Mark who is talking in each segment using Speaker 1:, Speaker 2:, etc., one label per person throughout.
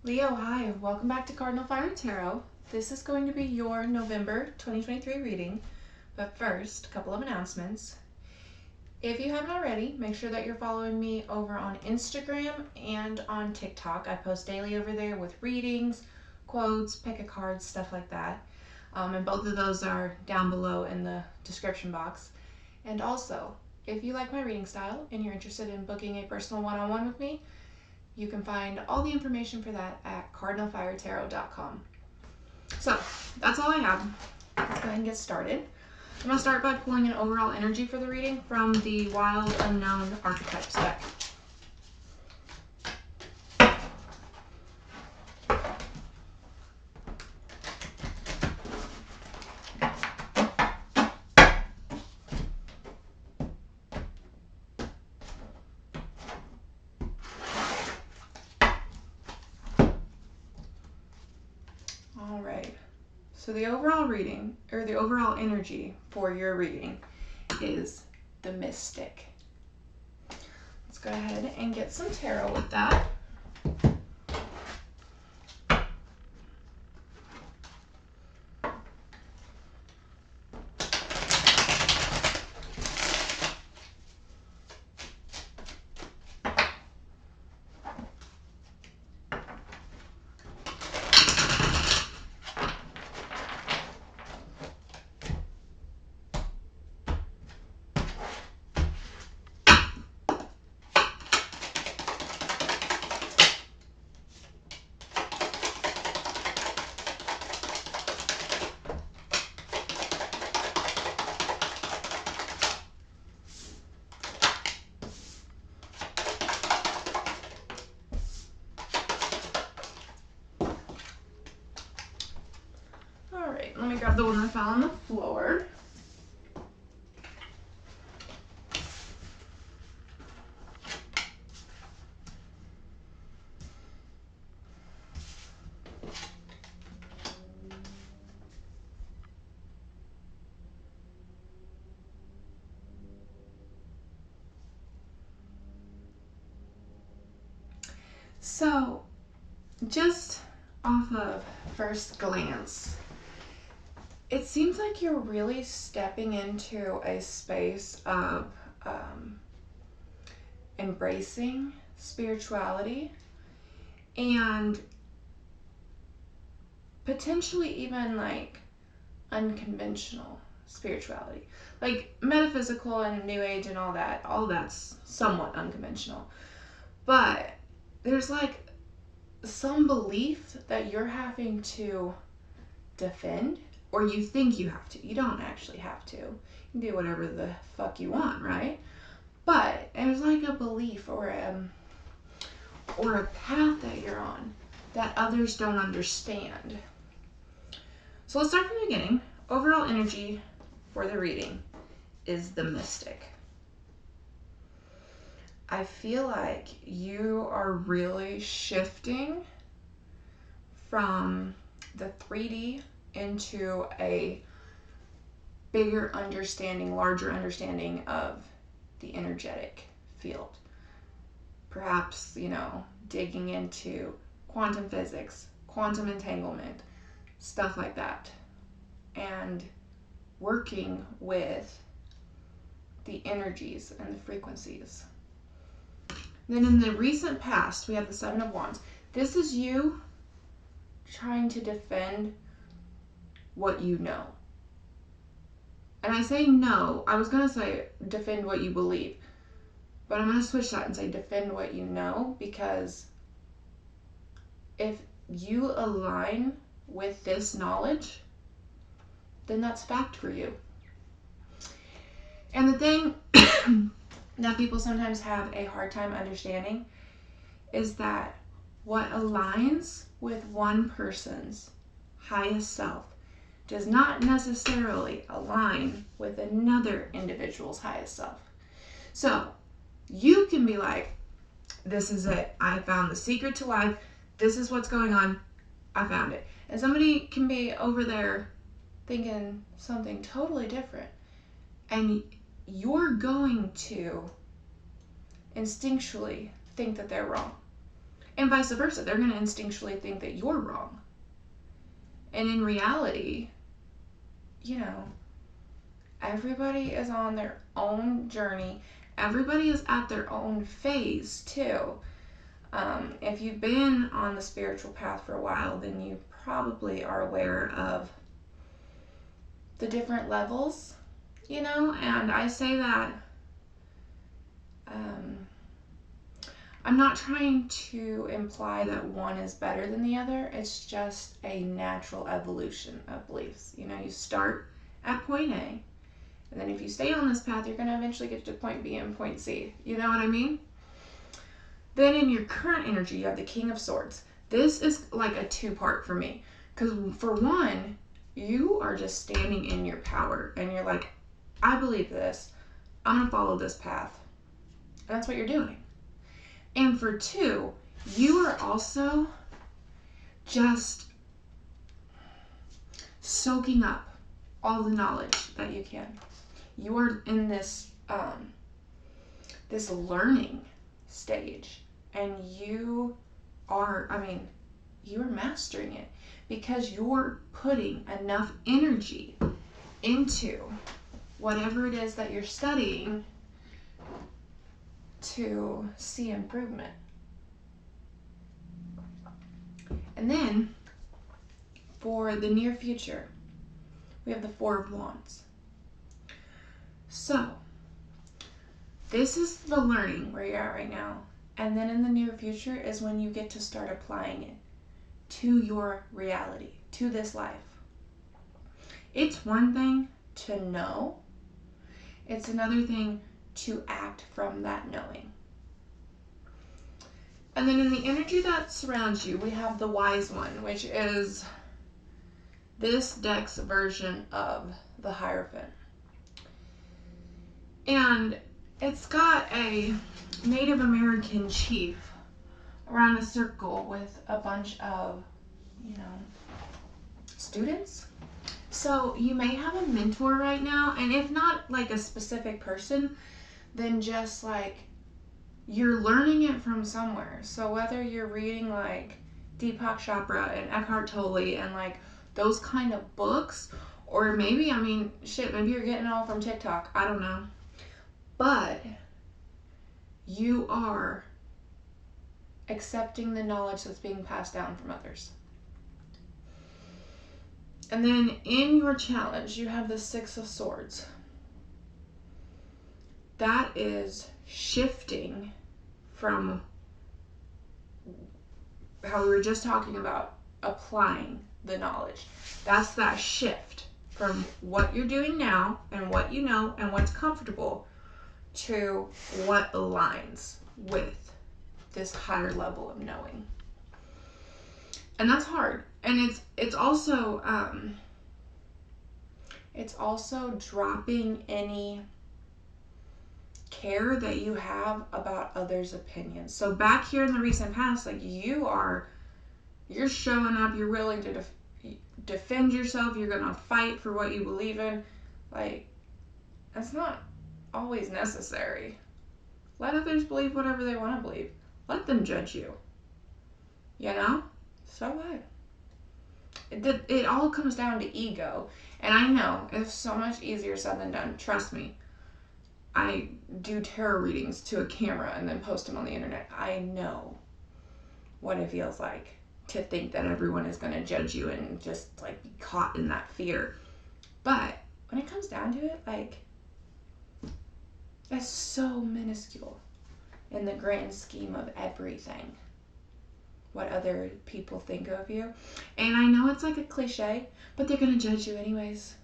Speaker 1: Leo, hi. Welcome back to Cardinal Fire Tarot. This is going to be your November 2023 reading. But first, a couple of announcements. If you haven't already, make sure that you're following me over on Instagram and on TikTok. I post daily over there with readings, quotes, pick a card, stuff like that. And both of those are down below in the description box. And also, if you like my reading style and you're interested in booking a personal one-on-one with me, you can find all the information for that at cardinalfiretarot.com. So, that's all I have. Let's go ahead and get started. I'm going to start by pulling an overall energy for the reading from the Wild Unknown Archetypes deck. Alright, so the overall reading, or the overall energy for your reading is the Mystic. Let's go ahead and get some tarot with that. Alright, let me grab the one that fell on the floor. So, just off of first glance, it seems like you're really stepping into a space of embracing spirituality and potentially even like unconventional spirituality. Like metaphysical and New Age and all that's somewhat unconventional. But there's like some belief that you're having to defend, or you think you have to. You don't actually have to. You can do whatever the fuck you want, right? But there's like a belief or a path that you're on that others don't understand. So let's start from the beginning. Overall energy for the reading is the Mystic. I feel like you are really shifting from the 3D into a bigger understanding, larger understanding of the energetic field. Perhaps, digging into quantum physics, quantum entanglement, stuff like that, and working with the energies and the frequencies. Then in the recent past, we have the Seven of Wands. This is you trying to defend what you know. And I say no, I was going to say defend what you believe, but I'm going to switch that and say defend what you know, because if you align with this knowledge, then that's fact for you. And the thing that people sometimes have a hard time understanding is that what aligns with one person's highest self does not necessarily align with another individual's highest self. So you can be like, this is it. I found the secret to life. This is what's going on. I found it. And somebody can be over there thinking something totally different. And you're going to instinctually think that they're wrong. And vice versa. They're going to instinctually think that you're wrong. And in reality, you know, everybody is on their own journey. Everybody is at their own phase, too. If you've been on the spiritual path for a while, then you probably are aware of the different levels, you know, and I say that I'm not trying to imply that one is better than the other. It's just a natural evolution of beliefs. You know, you start at point A, and then if you stay on this path, you're going to eventually get to point B and point C. You know what I mean? Then in your current energy, you have the King of Swords. This is like a two-part for me. Because for one, you are just standing in your power. And you're like, I believe this. I'm going to follow this path. And that's what you're doing. And for two, you are also just soaking up all the knowledge that you can. You are in this this learning stage, and you are mastering it because you're putting enough energy into whatever it is that you're studying to see improvement. And then for the near future, we have the Four of Wands. So this is the learning where you're at right now. And then in the near future is when you get to start applying it to your reality, to this life. It's one thing to know. It's another thing to act from that knowing. And then in the energy that surrounds you, we have the Wise One, which is this deck's version of the Hierophant. And it's got a Native American chief around a circle with a bunch of, students. So you may have a mentor right now, and if not like a specific person, then just like you're learning it from somewhere. So whether you're reading like Deepak Chopra and Eckhart Tolle and like those kind of books, or maybe, maybe you're getting it all from TikTok. I don't know. But you are accepting the knowledge that's being passed down from others. And then in your challenge, you have the Six of Swords. That is shifting from how we were just talking about applying the knowledge. That's that shift from what you're doing now and what you know and what's comfortable to what aligns with this higher level of knowing. And that's hard. And it's also dropping any care that you have about others' opinions. So back here in the recent past, like you're showing up, you're willing to defend yourself, you're gonna fight for what you believe in. Like, that's not always necessary. Let others believe whatever they want to believe. Let them judge you. You know? So what? It all comes down to ego. And I know it's so much easier said than done. Trust me. I do tarot readings to a camera and then post them on the internet. I know what it feels like to think that everyone is going to judge you and just like be caught in that fear. But when it comes down to it, like, that's so minuscule in the grand scheme of everything. What other people think of you. And I know it's like a cliche, but they're going to judge you anyways.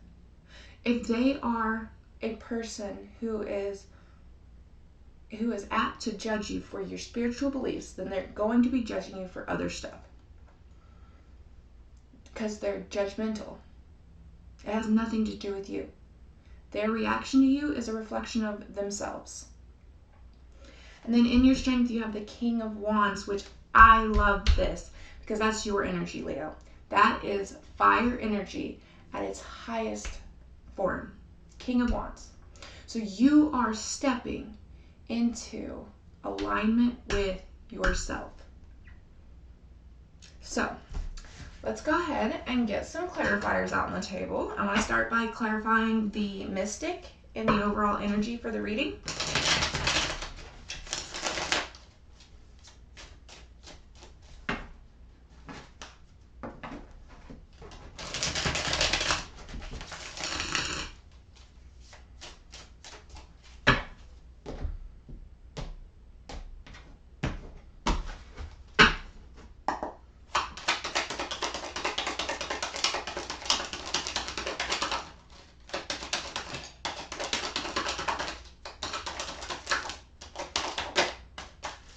Speaker 1: If they are a person who is apt to judge you for your spiritual beliefs, then they're going to be judging you for other stuff. Because they're judgmental. It has nothing to do with you. Their reaction to you is a reflection of themselves. And then in your strength, you have the King of Wands, which I love this because that's your energy, Leo. That is fire energy at its highest form. King of Wands. So you are stepping into alignment with yourself. So let's go ahead and get some clarifiers out on the table. I want to start by clarifying the mystic and the overall energy for the reading.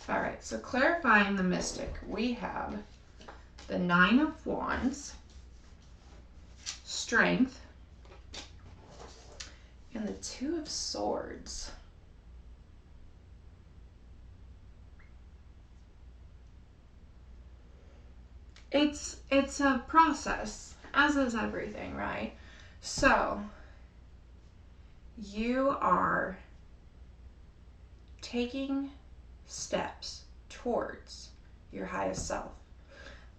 Speaker 1: All right, so clarifying the mystic, we have the Nine of Wands, Strength, and the Two of Swords. It's a process, as is everything, right? So you are taking steps towards your highest self,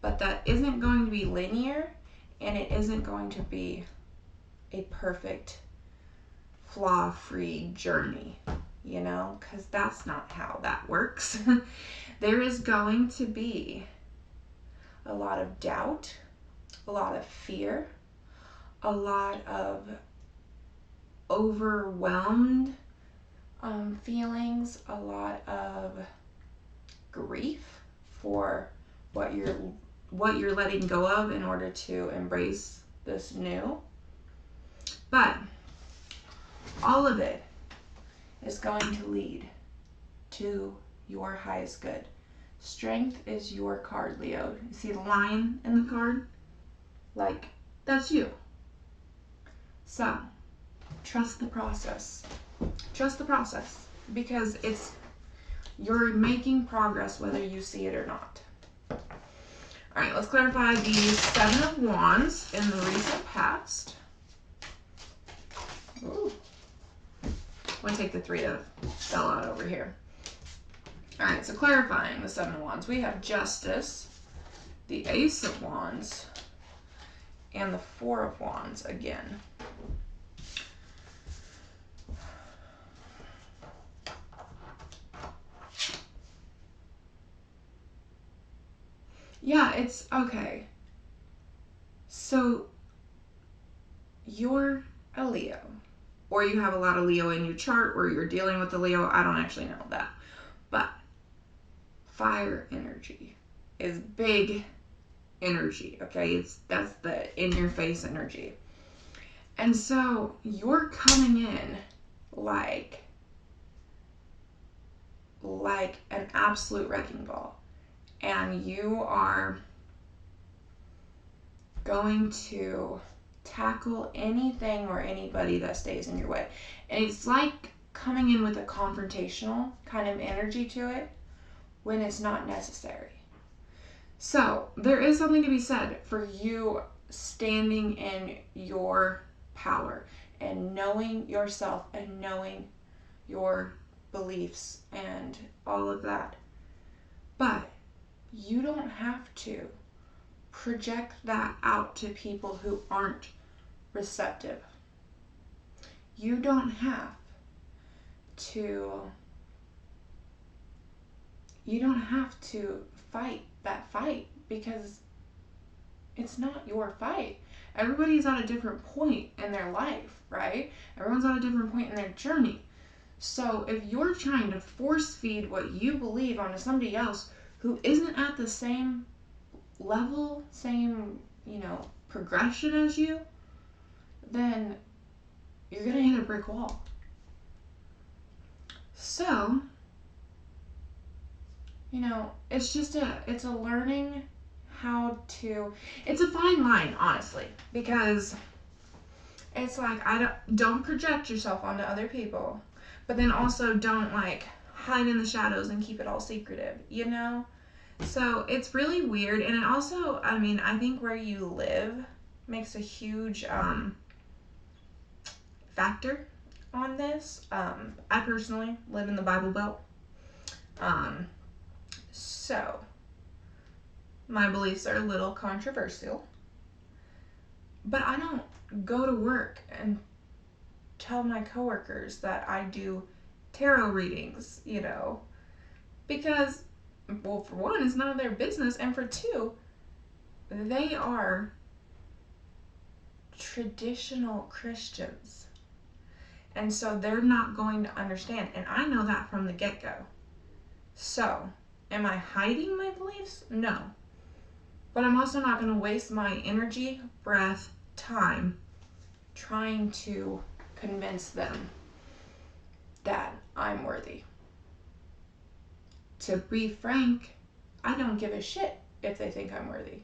Speaker 1: but that isn't going to be linear, and it isn't going to be a perfect flaw-free journey, you know, because that's not how that works. There is going to be a lot of doubt, a lot of fear, a lot of overwhelmed feelings, a lot of grief for what you're letting go of in order to embrace this new. But all of it is going to lead to your highest good. Strength is your card, Leo. You see the lion in the card? Like, that's you. So, trust the process. Trust the process, because you're making progress whether you see it or not. All right, let's clarify the Seven of Wands in the recent past. Ooh. I'm going to take the three that fell out over here. All right, so clarifying the Seven of Wands, we have Justice, the Ace of Wands, and the Four of Wands again. Yeah, it's okay. So you're a Leo, or you have a lot of Leo in your chart, or you're dealing with a Leo. I don't actually know that. But fire energy is big energy, okay? That's the in your face energy. And so you're coming in like an absolute wrecking ball. And you are going to tackle anything or anybody that stays in your way. And it's like coming in with a confrontational kind of energy to it when it's not necessary. So there is something to be said for you standing in your power and knowing yourself and knowing your beliefs and all of that. But you don't have to project that out to people who aren't receptive. You don't have to fight that fight, because it's not your fight. Everybody's at a different point in their life, right? Everyone's at a different point in their journey. So if you're trying to force feed what you believe onto somebody else who isn't at the same level, same, progression as you, then you're going to hit a brick wall. So, it's a learning how to, it's a fine line, honestly, because it's like, don't project yourself onto other people, but then also don't hide in the shadows and keep it all secretive, So it's really weird. And it also, I think where you live makes a huge factor on this. I personally live in the Bible Belt. So my beliefs are a little controversial, but I don't go to work and tell my coworkers that I do tarot readings, because, well, for one, it's none of their business, and for two, they are traditional Christians. And so they're not going to understand. And I know that from the get-go. So, am I hiding my beliefs? No. But I'm also not going to waste my energy, breath, time trying to convince them that I'm worthy. To be frank, I don't give a shit if they think I'm worthy,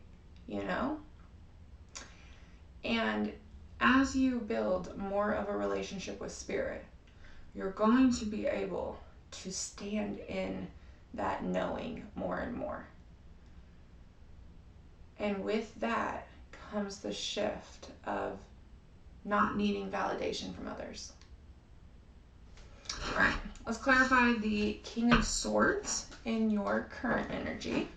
Speaker 1: And as you build more of a relationship with Spirit, you're going to be able to stand in that knowing more and more. And with that comes the shift of not needing validation from others. All right, let's clarify the King of Swords in your current energy.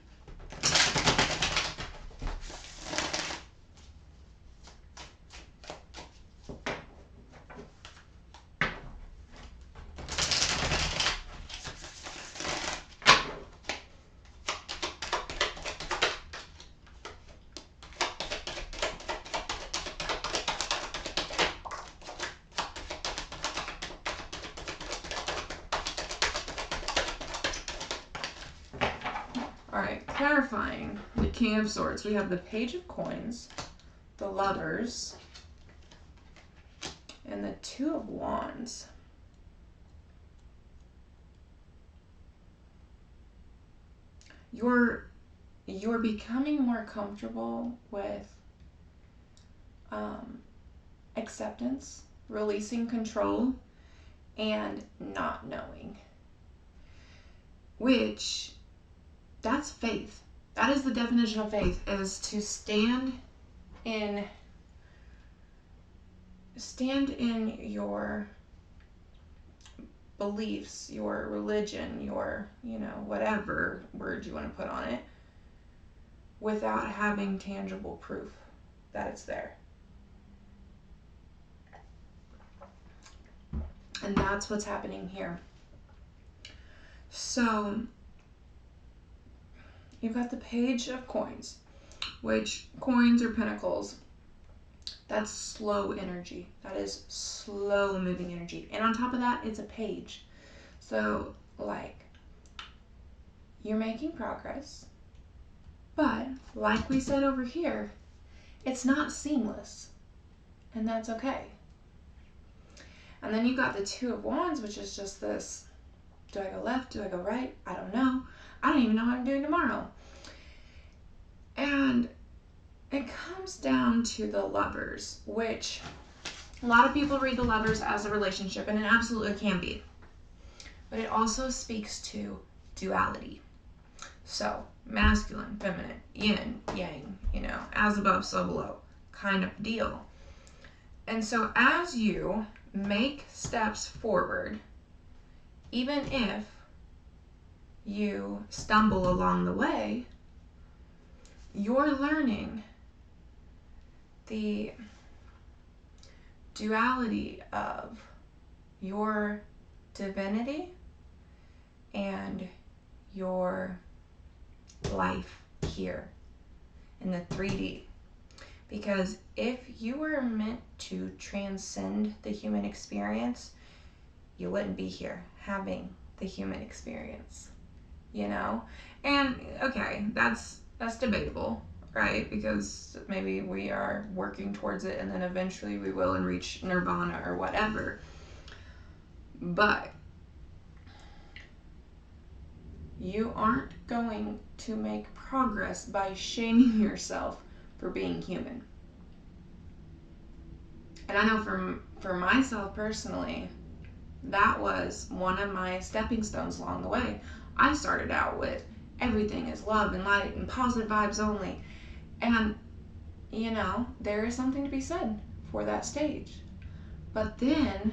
Speaker 1: Alright, clarifying the King of Swords. We have the Page of Coins, the Lovers, and the Two of Wands. You're becoming more comfortable with acceptance, releasing control, and not knowing. Which, that's faith. That is the definition of faith, is to stand in your beliefs, your religion, your, whatever word you want to put on it, without having tangible proof that it's there. And that's what's happening here. So, you've got the Page of Coins, which coins or pentacles, that's slow energy. That is slow moving energy. And on top of that, it's a page. So, you're making progress, but like we said over here, it's not seamless, and that's okay. And then you've got the Two of Wands, which is just this, do I go left? Do I go right? I don't know. I don't even know what I'm doing tomorrow. And it comes down to the Lovers, which a lot of people read the Lovers as a relationship, and it absolutely can be. But it also speaks to duality. So, masculine, feminine, yin, yang, as above, so below, kind of deal. And so as you make steps forward, even if you stumble along the way, you're learning the duality of your divinity and your life here in the 3D. Because if you were meant to transcend the human experience, you wouldn't be here having the human experience, And okay, that's debatable, right? Because maybe we are working towards it and then eventually we will and reach nirvana or whatever. But you aren't going to make progress by shaming yourself for being human. And I know for myself personally, that was one of my stepping stones along the way. I started out with everything is love and light and positive vibes only. And, there is something to be said for that stage. But then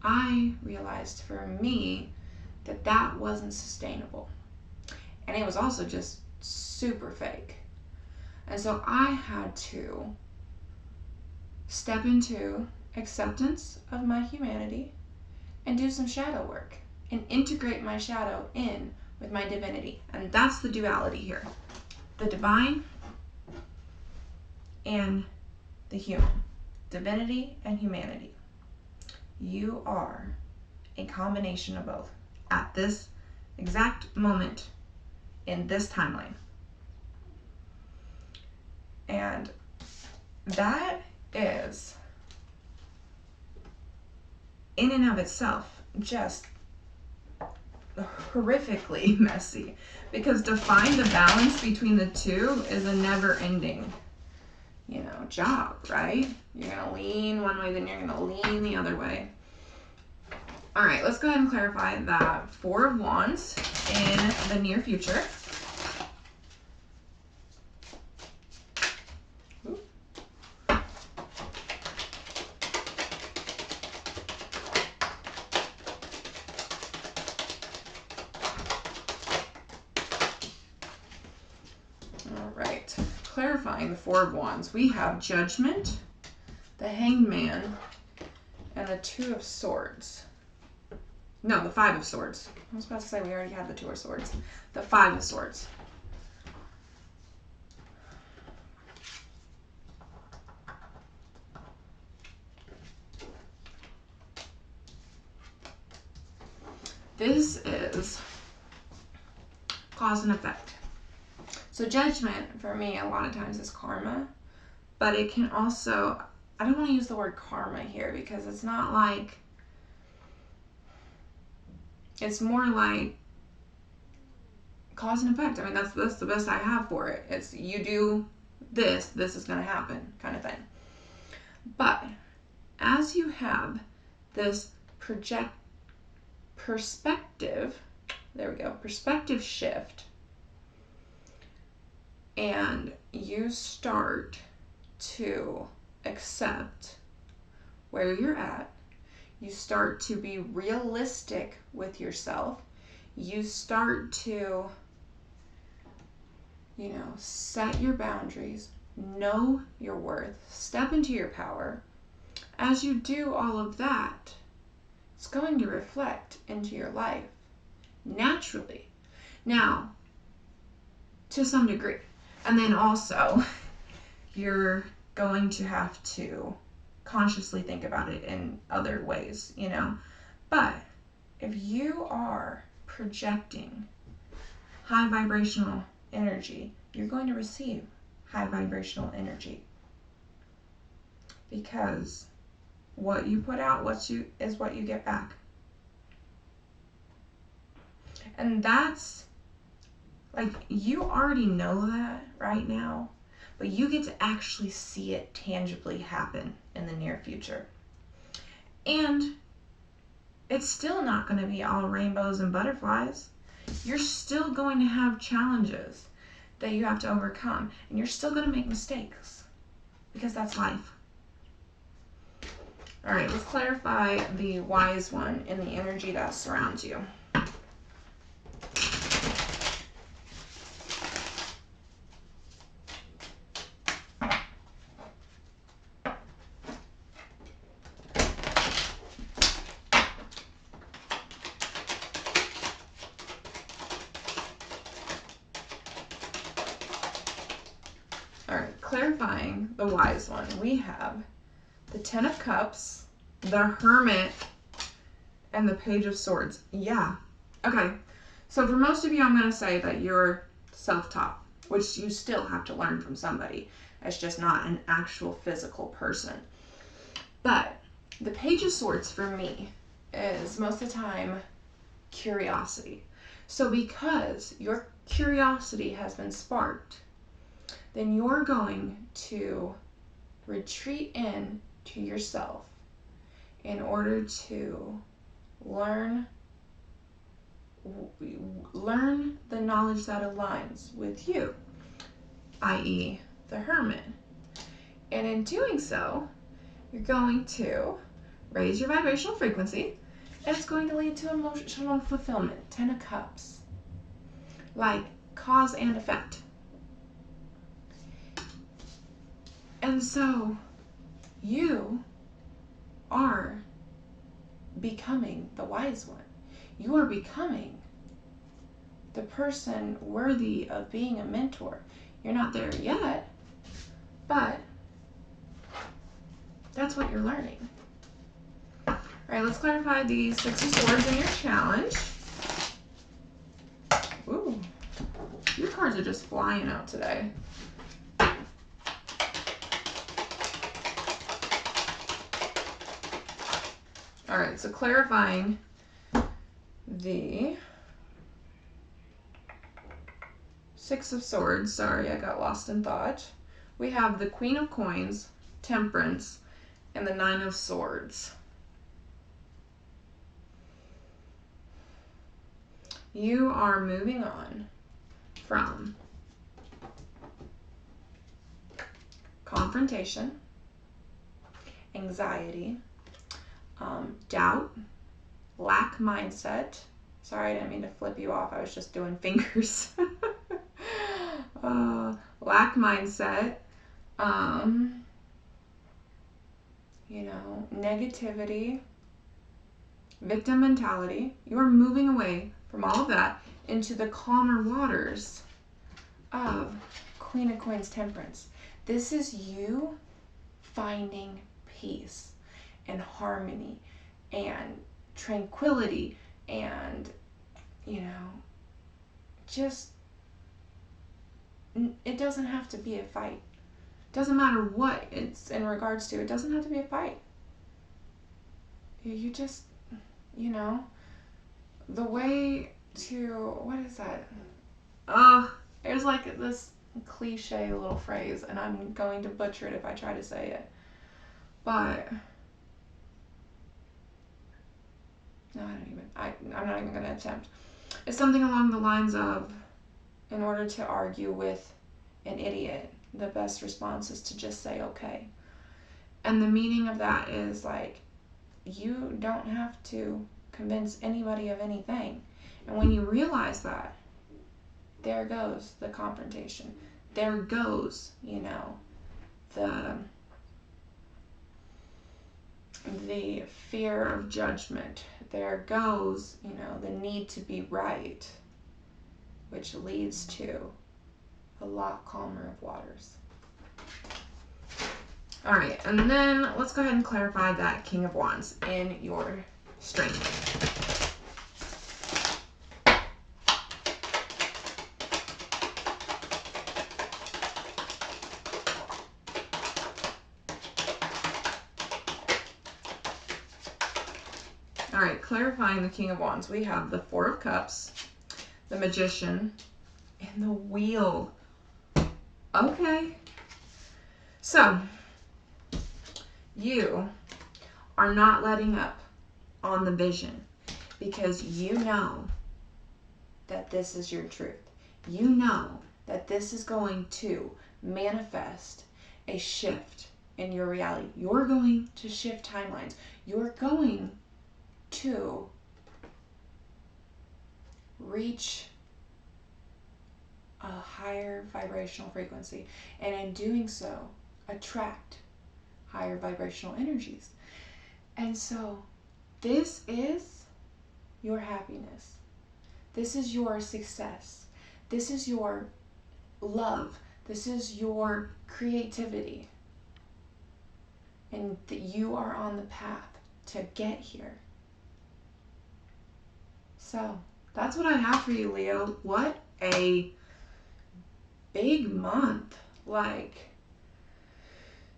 Speaker 1: I realized for me that wasn't sustainable. And it was also just super fake. And so I had to step into acceptance of my humanity and do some shadow work and integrate my shadow in with my divinity. And that's the duality here. The divine and the human. Divinity and humanity. You are a combination of both at this exact moment in this timeline. And that is, in and of itself, just horrifically messy, because to find the balance between the two is a never-ending, job, right? You're gonna lean one way, then you're gonna lean the other way. All right, let's go ahead and clarify that Four of Wands in the near future. Clarifying the Four of Wands, we have Judgment, the Hanged Man, and the Two of Swords. No, the Five of Swords. I was about to say we already had the Two of Swords. The Five of Swords. This is cause and effect. So judgment, for me, a lot of times is karma, but it can also, I don't want to use the word karma here because it's not like, it's more like cause and effect. I mean, that's the best I have for it. It's you do this, this is going to happen kind of thing. But as you have this perspective, there we go, perspective shift, and you start to accept where you're at, you start to be realistic with yourself, you start to, set your boundaries, know your worth, step into your power. As you do all of that, it's going to reflect into your life naturally. Now, to some degree. And then also, you're going to have to consciously think about it in other ways, But if you are projecting high vibrational energy, you're going to receive high vibrational energy. Because what you put out, is what you get back. And that's, you already know that right now, but you get to actually see it tangibly happen in the near future. And it's still not going to be all rainbows and butterflies. You're still going to have challenges that you have to overcome, and you're still going to make mistakes, because that's life. All right, let's clarify the Wise One in the energy that surrounds you. Clarifying the Wise One, we have the Ten of Cups, the Hermit, and the Page of Swords. Yeah. Okay. So for most of you, I'm going to say that you're self-taught, which you still have to learn from somebody. It's just not an actual physical person. But the Page of Swords for me is most of the time curiosity. So because your curiosity has been sparked, then you're going to retreat in to yourself in order to learn the knowledge that aligns with you, i.e. the Hermit. And in doing so, you're going to raise your vibrational frequency, and it's going to lead to emotional fulfillment. 10 of Cups. Like, cause and effect. And so you are becoming the wise one. You are becoming the person worthy of being a mentor. You're not there yet, but that's what you're learning. All right, let's clarify the Six of Swords in your challenge. Ooh, your cards are just flying out today. All right, so clarifying the Six of Swords. Sorry, I got lost in thought. We have the Queen of Coins, Temperance, and the Nine of Swords. You are moving on from confrontation, anxiety, doubt, lack mindset. Sorry, I didn't mean to flip you off. I was just doing fingers. Lack mindset, negativity, victim mentality. You are moving away from all of that into the calmer waters of Queen of Coins, Temperance. This is you finding peace and harmony and tranquility and, just, it doesn't have to be a fight. It doesn't matter what it's in regards to. It doesn't have to be a fight. You just, the way to, what is that? There's like this cliche little phrase, and I'm going to butcher it if I try to say it. But no, I'm not even going to attempt. It's something along the lines of, in order to argue with an idiot, the best response is to just say okay. And the meaning of that is like, you don't have to convince anybody of anything. And when you realize that, there goes the confrontation. There goes, the fear of judgment. There goes, the need to be right, which leads to a lot calmer of waters. All right, and then let's go ahead and clarify that King of Wands in your strength. All right, clarifying the King of Wands, we have the Four of Cups, the Magician, and the Wheel. Okay. So, you are not letting up on the vision because you know that this is your truth. You know that this is going to manifest a shift in your reality. You're going to shift timelines. You're going to reach a higher vibrational frequency, and in doing so, attract higher vibrational energies. And so, this is your happiness. This is your success. This is your love. This is your creativity. And that you are on the path to get here. So, that's what I have for you, Leo. What a big month. Like,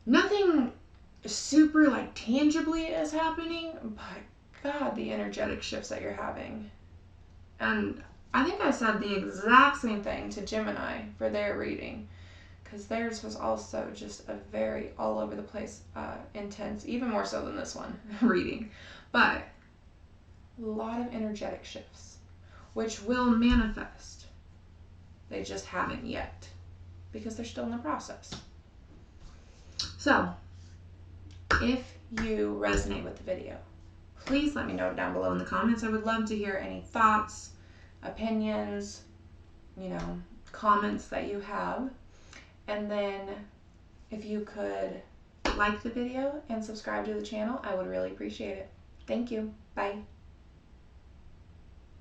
Speaker 1: nothing super tangibly is happening, but God, the energetic shifts that you're having. And I think I said the exact same thing to Gemini for their reading, because theirs was also just a very all over the place, intense, even more so than this one, reading. But a lot of energetic shifts, which will manifest. They just haven't yet, because they're still in the process. So, if you resonate with the video, please let me know down below in the comments. I would love to hear any thoughts, opinions, comments that you have. And then if you could like the video and subscribe to the channel, I would really appreciate it. Thank you. Bye.